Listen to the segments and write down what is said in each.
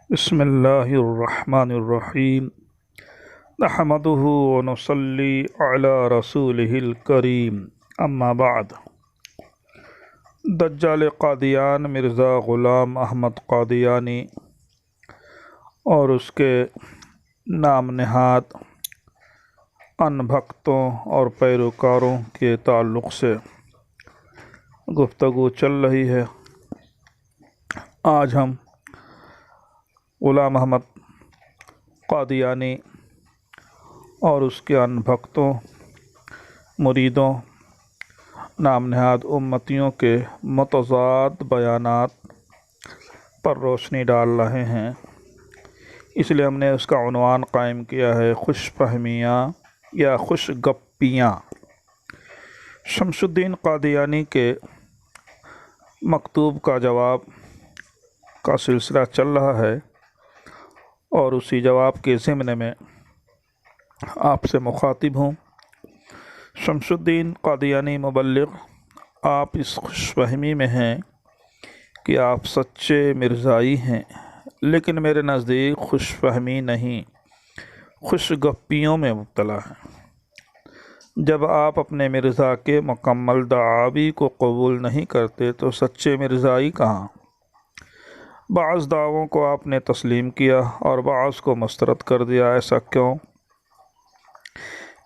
بسم اللہ الرحمن الرحیم نحمده ونصلی علی رسولہ الکریم اما بعد۔ دجال قادیان مرزا غلام احمد قادیانی اور اس کے نام نہاد ان بھکتوں اور پیروکاروں کے تعلق سے گفتگو چل رہی ہے۔ آج ہم غلام احمد قادیانی اور اس کے ان بھکتوں، مریدوں، نام نہاد امتیوں کے متضاد بیانات پر روشنی ڈال رہے ہیں۔ اس لیے ہم نے اس کا عنوان قائم کیا ہے خوش فہمیاں یا خوش گپیاں۔ شمس الدین قادیانی کے مکتوب کا جواب کا سلسلہ چل رہا ہے، اور اسی جواب کے ضمن میں آپ سے مخاطب ہوں۔ شمس الدین قادیانی مبلغ، آپ اس خوش فہمی میں ہیں کہ آپ سچے مرزائی ہیں، لیکن میرے نزدیک خوش فہمی نہیں، خوش گپیوں میں مبتلا ہیں۔ جب آپ اپنے مرزا کے مکمل دعاوی کو قبول نہیں کرتے تو سچے مرزائی کہاں؟ بعض دعووں کو آپ نے تسلیم کیا اور بعض کو مسترد کر دیا، ایسا کیوں؟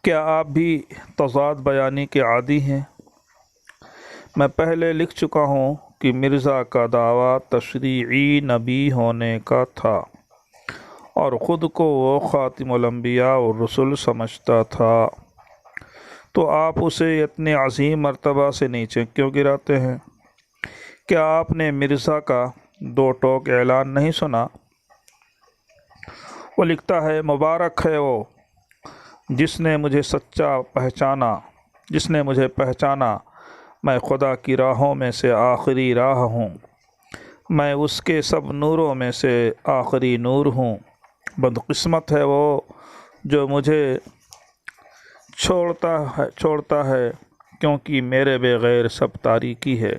کیا آپ بھی تضاد بیانی کے عادی ہیں؟ میں پہلے لکھ چکا ہوں کہ مرزا کا دعویٰ تشریعی نبی ہونے کا تھا اور خود کو وہ خاتم الانبیاء اور رسول سمجھتا تھا، تو آپ اسے اتنے عظیم مرتبہ سے نیچے کیوں گراتے ہیں؟ کیا آپ نے مرزا کا دو ٹوک اعلان نہیں سنا؟ وہ لکھتا ہے، مبارک ہے وہ جس نے مجھے پہچانا، میں خدا کی راہوں میں سے آخری راہ ہوں، میں اس کے سب نوروں میں سے آخری نور ہوں، بدقسمت ہے وہ جو مجھے چھوڑتا ہے کیونکہ میرے بغیر سب تاریکی ہے۔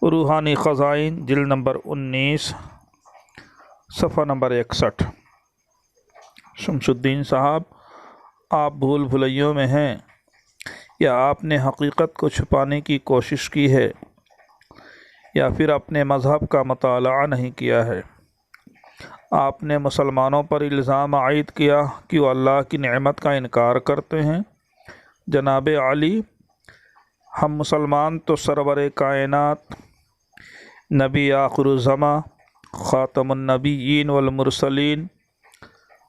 روحانی خزائن جلد نمبر 19 صفحہ نمبر 61۔ شمس الدین صاحب، آپ بھول بھلیوں میں ہیں یا آپ نے حقیقت کو چھپانے کی کوشش کی ہے، یا پھر اپنے مذہب کا مطالعہ نہیں کیا ہے؟ آپ نے مسلمانوں پر الزام عائد کیا کہ وہ اللہ کی نعمت کا انکار کرتے ہیں۔ جناب علی، ہم مسلمان تو سرور کائنات، نبی آخر الزماں، خاتم النبیین والمرسلین،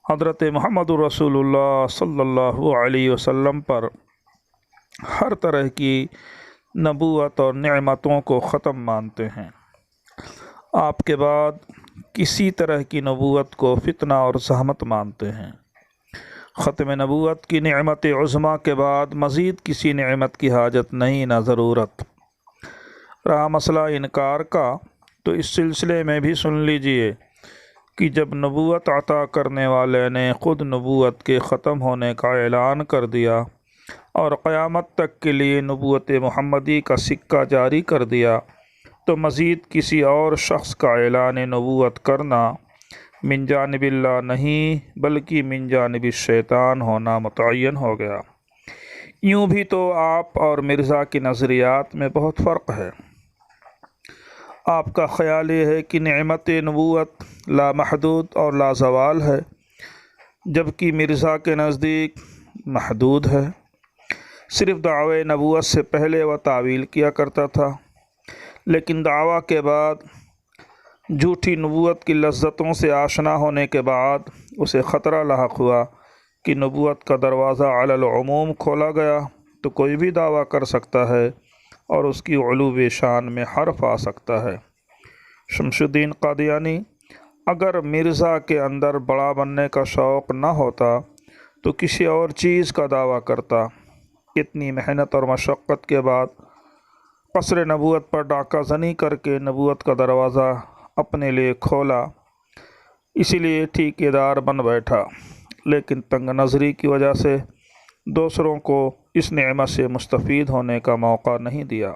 حضرت محمد رسول اللہ صلی اللہ علیہ وسلم پر ہر طرح کی نبوت اور نعمتوں کو ختم مانتے ہیں۔ آپ کے بعد کسی طرح کی نبوت کو فتنہ اور زحمت مانتے ہیں۔ ختم نبوت کی نعمت عظمیٰ کے بعد مزید کسی نعمت کی حاجت نہیں، نہ ضرورت۔ رہا مسئلہ انکار کا، تو اس سلسلے میں بھی سن لیجئے کہ جب نبوت عطا کرنے والے نے خود نبوت کے ختم ہونے کا اعلان کر دیا اور قیامت تک کے لیے نبوت محمدی کا سکہ جاری کر دیا، تو مزید کسی اور شخص کا اعلان نبوت کرنا من جانب اللہ نہیں بلکہ من جانب الشیطان ہونا متعین ہو گیا۔ یوں بھی تو آپ اور مرزا کی نظریات میں بہت فرق ہے۔ آپ کا خیال یہ ہے کہ نعمت نبوت لامحدود اور لازوال ہے، جبکہ مرزا کے نزدیک محدود ہے۔ صرف دعوی نبوت سے پہلے وہ تعویل کیا کرتا تھا، لیکن دعویٰ کے بعد، جھوٹی نبوت کی لذتوں سے آشنا ہونے کے بعد اسے خطرہ لاحق ہوا کہ نبوت کا دروازہ علی العموم کھولا گیا تو کوئی بھی دعویٰ کر سکتا ہے اور اس کی علو شان میں حرف آ سکتا ہے۔ شمس الدین قادیانی، اگر مرزا کے اندر بڑا بننے کا شوق نہ ہوتا تو کسی اور چیز کا دعویٰ کرتا۔ اتنی محنت اور مشقت کے بعد قصر نبوت پر ڈاکہ زنی کر کے نبوت کا دروازہ اپنے لیے کھولا، اسی لیے ٹھیکیدار بن بیٹھا، لیکن تنگ نظری کی وجہ سے دوسروں کو اس نعمت سے مستفید ہونے کا موقع نہیں دیا،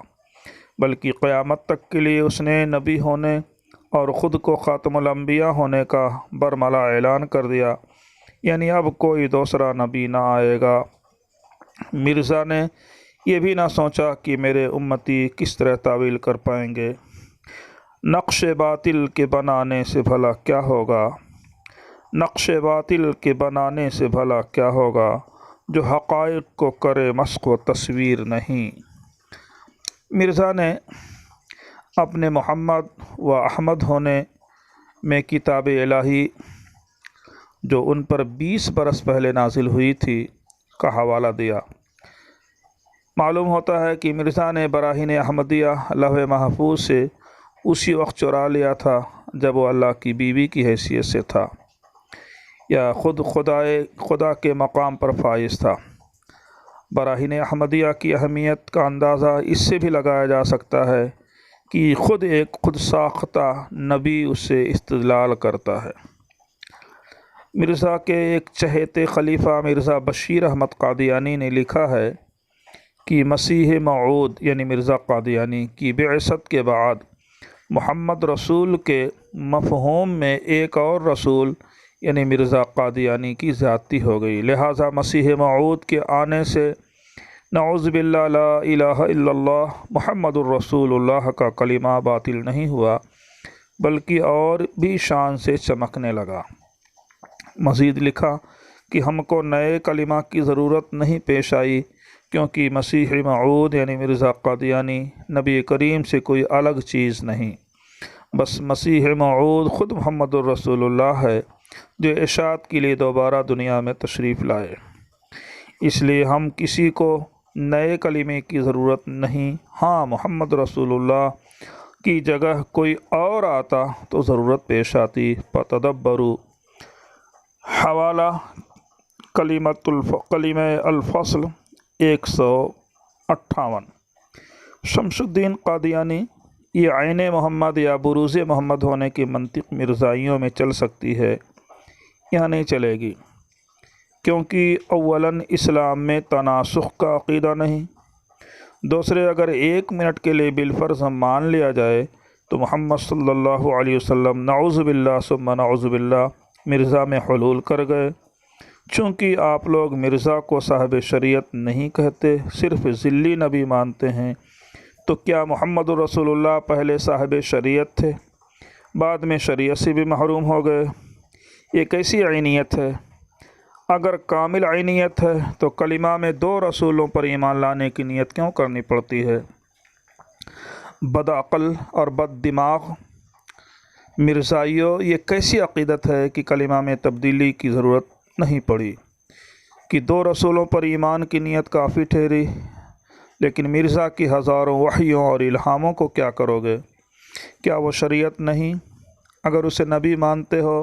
بلکہ قیامت تک کے لیے اس نے نبی ہونے اور خود کو خاتم الانبیاء ہونے کا برملا اعلان کر دیا، یعنی اب کوئی دوسرا نبی نہ آئے گا۔ مرزا نے یہ بھی نہ سوچا کہ میرے امتی کس طرح تعویل کر پائیں گے۔ نقش باطل کے بنانے سے بھلا کیا ہوگا، نقش باطل کے بنانے سے بھلا کیا ہوگا، جو حقائق کو کرے مسخ و تصویر نہیں۔ مرزا نے اپنے محمد و احمد ہونے میں کتاب الہی جو ان پر 20 برس پہلے نازل ہوئی تھی کا حوالہ دیا۔ معلوم ہوتا ہے کہ مرزا نے براہین احمدیہ لوح محفوظ سے اسی وقت چرا لیا تھا جب وہ اللہ کی بیوی کی حیثیت سے تھا، یا خود خدا کے مقام پر فائز تھا۔ براہین احمدیہ کی اہمیت کا اندازہ اس سے بھی لگایا جا سکتا ہے کہ خود ایک خود ساختہ نبی اس سے استدلال کرتا ہے۔ مرزا کے ایک چہیتے خلیفہ مرزا بشیر احمد قادیانی نے لکھا ہے کہ مسیح موعود یعنی مرزا قادیانی کی بعثت کے بعد محمد رسول کے مفہوم میں ایک اور رسول یعنی مرزا قادیانی کی زیادتی ہو گئی، لہٰذا مسیح موعود کے آنے سے نعوذ باللہ لا الہ الا اللہ محمد الرسول اللہ کا کلمہ باطل نہیں ہوا بلکہ اور بھی شان سے چمکنے لگا۔ مزید لکھا کہ ہم کو نئے کلمہ کی ضرورت نہیں پیش آئی، کیونکہ مسیح موعود یعنی مرزا قادیانی نبی کریم سے کوئی الگ چیز نہیں، بس مسیح موعود خود محمد الرسول اللہ ہے جو اشاعت کے لیے دوبارہ دنیا میں تشریف لائے۔ اس لیے ہم کسی کو نئے کلمے کی ضرورت نہیں، ہاں محمد رسول اللہ کی جگہ کوئی اور آتا تو ضرورت پیش آتی۔ فتدبروا۔ حوالہ کلمہ الفصل 158۔ شمس الدین قادیانی، یہ عین محمد یا بروز محمد ہونے کی منطق مرزائیوں میں چل سکتی ہے یا نہیں چلے گی، کیونکہ اولاً اسلام میں تناسخ کا عقیدہ نہیں، دوسرے اگر 1 منٹ کے لیے بالفرض مان لیا جائے تو محمد صلی اللہ علیہ وسلم نعوذ باللہ ثم نعوذ باللہ مرزا میں حلول کر گئے۔ چونکہ آپ لوگ مرزا کو صاحب شریعت نہیں کہتے، صرف ذلی نبی مانتے ہیں، تو کیا محمد رسول اللہ پہلے صاحب شریعت تھے، بعد میں شریعت سے بھی محروم ہو گئے؟ یہ کیسی عینیت ہے؟ اگر کامل عینیت ہے تو کلمہ میں 2 رسولوں پر ایمان لانے کی نیت کیوں کرنی پڑتی ہے؟ بدعقل اور بد دماغ مرزائیوں، یہ کیسی عقیدت ہے کہ کلمہ میں تبدیلی کی ضرورت نہیں پڑی، کہ 2 رسولوں پر ایمان کی نیت کافی ٹھہری، لیکن مرزا کی ہزاروں وحیوں اور الہاموں کو کیا کرو گے؟ کیا وہ شریعت نہیں؟ اگر اسے نبی مانتے ہو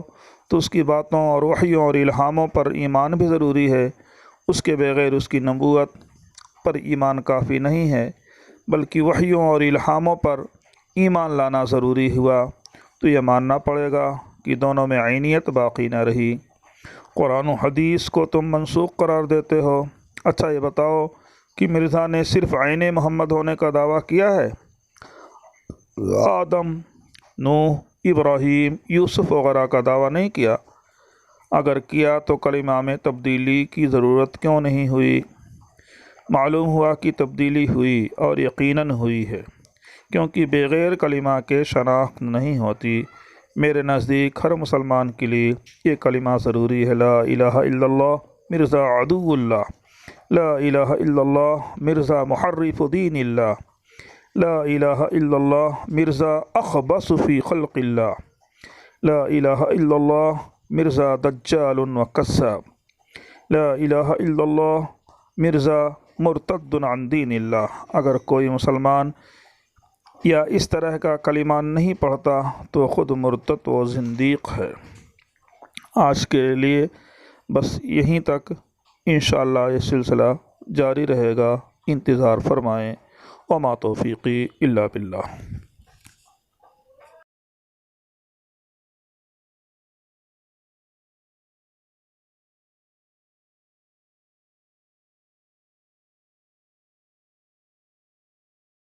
تو اس کی باتوں اور وحیوں اور الہاموں پر ایمان بھی ضروری ہے، اس کے بغیر اس کی نبوت پر ایمان کافی نہیں ہے، بلکہ وحیوں اور الہاموں پر ایمان لانا ضروری ہوا، تو یہ ماننا پڑے گا کہ دونوں میں عینیت باقی نہ رہی۔ قرآن و حدیث کو تم منسوخ قرار دیتے ہو۔ اچھا یہ بتاؤ کہ مرزا نے صرف عین محمد ہونے کا دعویٰ کیا ہے؟ آدم، نوح، ابراہیم، یوسف وغیرہ کا دعویٰ نہیں کیا؟ اگر کیا تو کلمہ میں تبدیلی کی ضرورت کیوں نہیں ہوئی؟ معلوم ہوا کہ تبدیلی ہوئی اور یقیناً ہوئی ہے، کیونکہ بغیر کلمہ کے شناخت نہیں ہوتی۔ میرے نزدیک ہر مسلمان کے لیے یہ کلمہ ضروری ہے، لا الہ الا اللہ مرزا عدو اللہ، لا الہ الا اللہ مرزا محرف دین اللہ، لا الہ الا اللہ مرزا اخبث فی خلق اللہ، لا الہ الا اللہ مرزا دجال و کذاب، لا الہ الا اللہ مرزا مرتد عن دین اللہ۔ اگر کوئی مسلمان یا اس طرح کا کلمہ نہیں پڑھتا تو خود مرتد و زندیق ہے۔ آج کے لیے بس یہیں تک، انشاءاللہ یہ سلسلہ جاری رہے گا، انتظار فرمائیں۔ وما توفیقی الا باللہ۔